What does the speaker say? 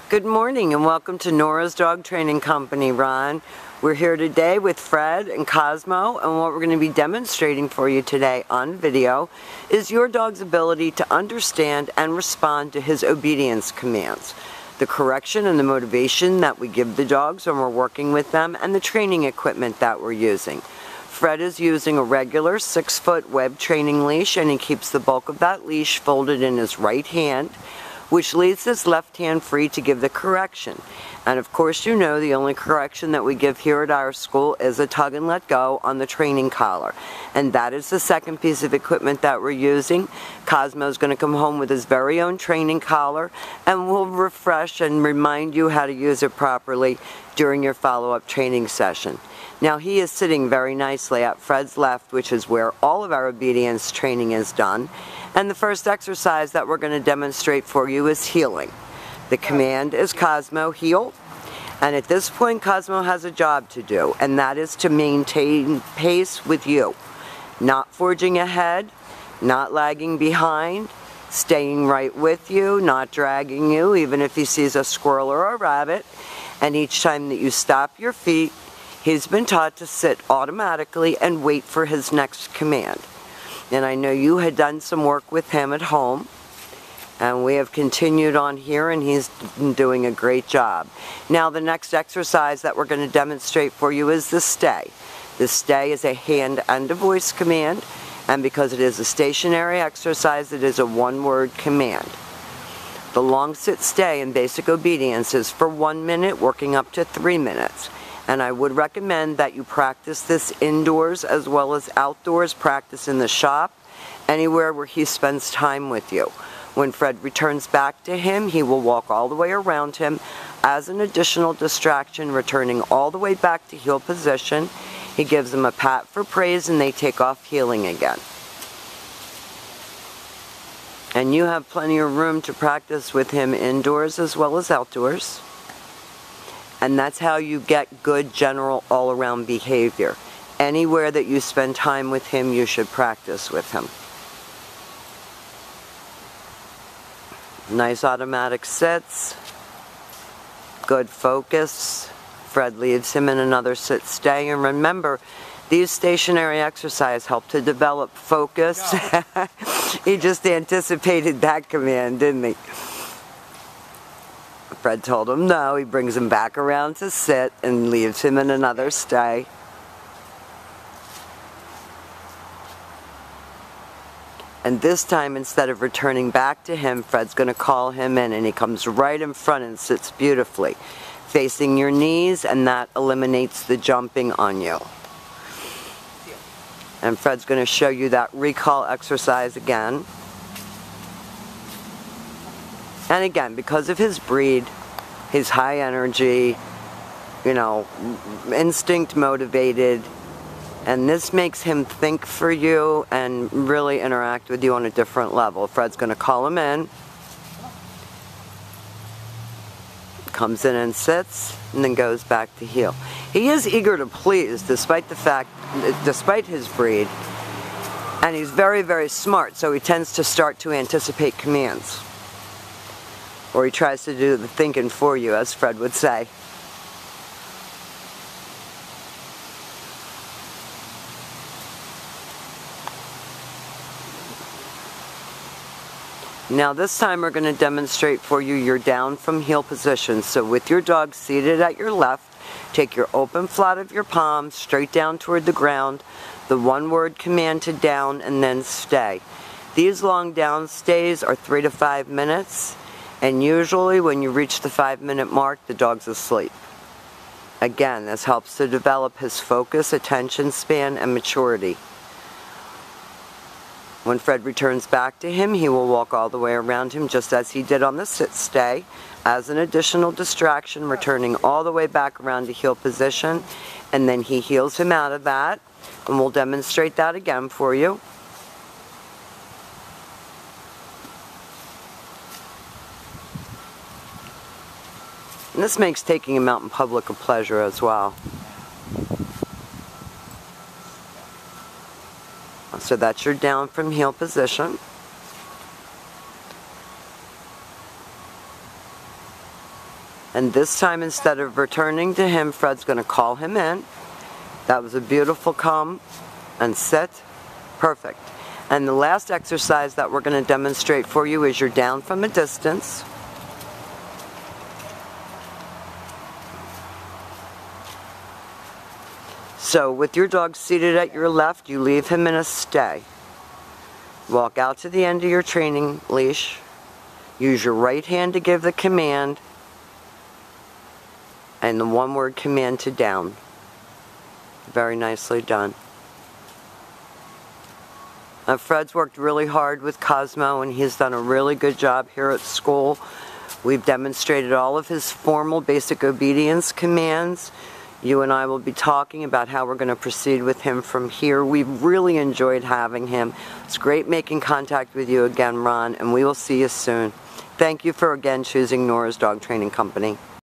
Good morning and welcome to Nora's Dog Training Company, Ron. We're here today with Fred and Cosmo, and what we're going to be demonstrating for you today on video is your dog's ability to understand and respond to his obedience commands, the correction and the motivation that we give the dogs when we're working with them, and the training equipment that we're using. Fred is using a regular 6-foot web training leash, and he keeps the bulk of that leash folded in his right hand, which leaves his left hand free to give the correction. And of course, you know the only correction that we give here at our school is a tug and let go on the training collar. And that is the second piece of equipment that we're using. Cosmo is going to come home with his very own training collar, and we'll refresh and remind you how to use it properly during your follow-up training session. Now, he is sitting very nicely at Fred's left, which is where all of our obedience training is done. And the first exercise that we're going to demonstrate for you is heeling. The command is Cosmo, heel. And at this point, Cosmo has a job to do, and that is to maintain pace with you. Not forging ahead, not lagging behind, staying right with you, not dragging you, even if he sees a squirrel or a rabbit. And each time that you stop your feet, he's been taught to sit automatically and wait for his next command. And I know you had done some work with him at home, and we have continued on here, and he's doing a great job. Now, the next exercise that we're going to demonstrate for you is the stay. The stay is a hand and a voice command, and because it is a stationary exercise, it is a one-word command. The long sit stay in basic obedience is for 1 minute, working up to 3 minutes. And I would recommend that you practice this indoors as well as outdoors. Practice in the shop, anywhere where he spends time with you. When Fred returns back to him, he will walk all the way around him as an additional distraction, returning all the way back to heel position. He gives him a pat for praise, and they take off heeling again. And you have plenty of room to practice with him indoors as well as outdoors. And that's how you get good general all-around behavior. Anywhere that you spend time with him, you should practice with him. Nice automatic sits. Good focus. Fred leaves him in another sit stay. And remember, these stationary exercises help to develop focus. No. He just anticipated that command, didn't he? Fred told him no. He brings him back around to sit and leaves him in another stay. And this time, instead of returning back to him, Fred's going to call him in, and he comes right in front and sits beautifully, facing your knees, and that eliminates the jumping on you. And Fred's going to show you that recall exercise again. And again, because of his breed, he's high energy, you know, instinct motivated, and this makes him think for you and really interact with you on a different level. Fred's going to call him in, comes in and sits, and then goes back to heel. He is eager to please, despite his breed, and he's very, very smart, so he tends to start to anticipate commands. Or he tries to do the thinking for you, as Fred would say. Now this time we're going to demonstrate for you your down from heel position. So with your dog seated at your left, take your open flat of your palm straight down toward the ground, the one-word command to down, and then stay. These long down stays are 3 to 5 minutes. And usually when you reach the 5-minute mark, the dog's asleep. Again, this helps to develop his focus, attention span, and maturity. When Fred returns back to him, he will walk all the way around him just as he did on the sit-stay, as an additional distraction, returning all the way back around to heel position. And then he heels him out of that, and we'll demonstrate that again for you. And this makes taking him out in public a pleasure as well. So that's your down from heel position. And this time, instead of returning to him, Fred's going to call him in. That was a beautiful come and sit. Perfect. And the last exercise that we're going to demonstrate for you is you're down from a distance. So with your dog seated at your left, you leave him in a stay. Walk out to the end of your training leash. Use your right hand to give the command and the one-word command to down. Very nicely done. Fred's worked really hard with Cosmo, and he's done a really good job here at school. We've demonstrated all of his formal basic obedience commands. You and I will be talking about how we're going to proceed with him from here. We've really enjoyed having him. It's great making contact with you again, Ron, and we will see you soon. Thank you for again choosing Nora's Dog Training Company.